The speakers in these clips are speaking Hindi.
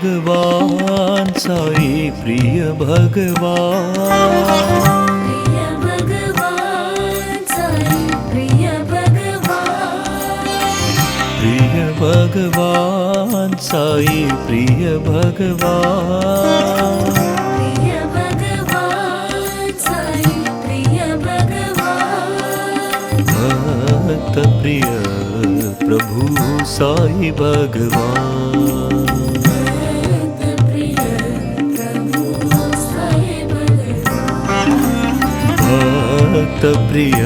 भगवान साई प्रिय भगवान, प्रिय भगवान साई प्रिय भगवान, प्रिय भगवान साई प्रिय भगवान, प्रिय भगवान साई प्रिय भगवान, भक्त प्रिय प्रभु साई भगवान, भक्त प्रिय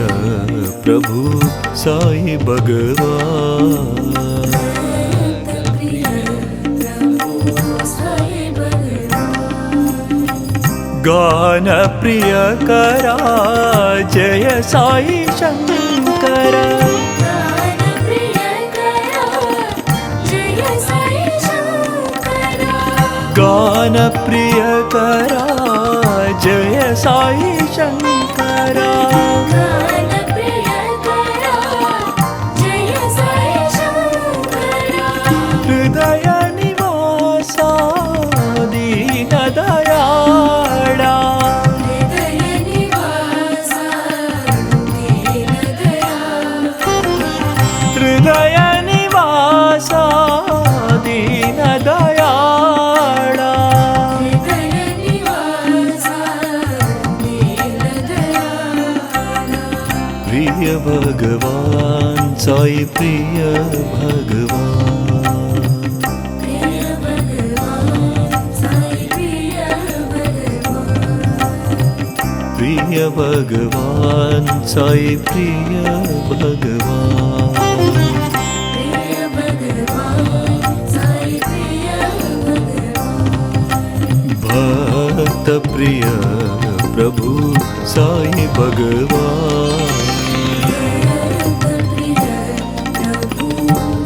प्रभु साई भगवान, गान प्रिय करा जय साई शंकर, गान प्रिय करा जय साई शंकर, गान प्रिय करा जय साई शंकर, गान प्रिय करा जय साई शंकर, हृदय निवासा दीन दयाळा, हृदय निवासा दीन दयाळ, हृदय निवासा दीन दयाळा, हृदय निवासा दीन दयाळ, प्रिय भगवान साई प्रिय भगवान, प्रिय भगवान साई प्रिय भगवान, प्रिय भगवान साई प्रिय भगवान, प्रिय भगवान साई प्रिय भगवान, भक्त प्रिय प्रभु साई भगवान, प्रिय प्रभु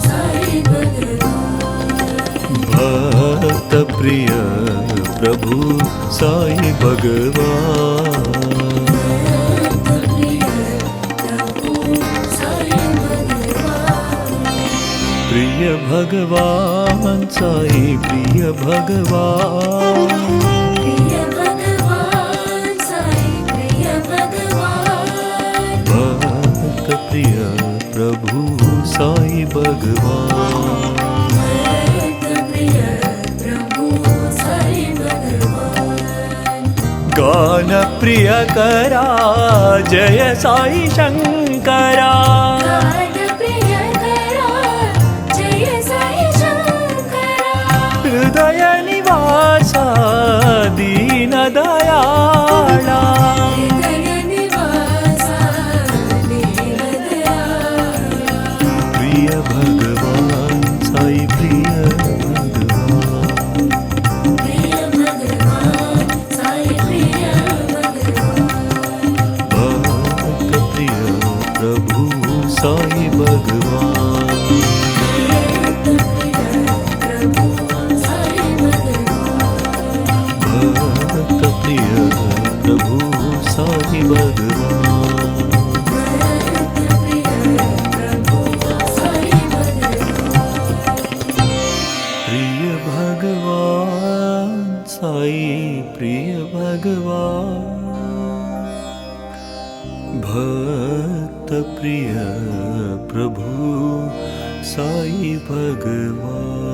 साई भगवान, भक्त प्रिय प्रभु साई भगवान, प्रिय प्रभु साई भगवान, प्रिय भगवान साई प्रिय भगवान, प्रिय भगवान साई प्रिय भगवान, भक्त प्रिय प्रभु साई भगवान, प्रिय प्रभु साई भगवान, गान प्रिय करा जय साई शंकरा, गान प्रिय करा जय साई शंकरा, हृदय निवासा दीन दयाळा, हृदय निवासा दीन दयाळ, प्रिय भगवान साई प्रिय भगवान, प्रिय भगवान साई प्रिय भगवान, भक्त प्रिय प्रभु साई भगवान, प्रिय प्रभु साई भगवान, भक्त प्रिय प्रभु साई भगवान, प्रिय प्रभु साई भगवान, प्रिय भगवान साई प्रिय भगवान, भक्त प्रिय प्रभु साई भगवान।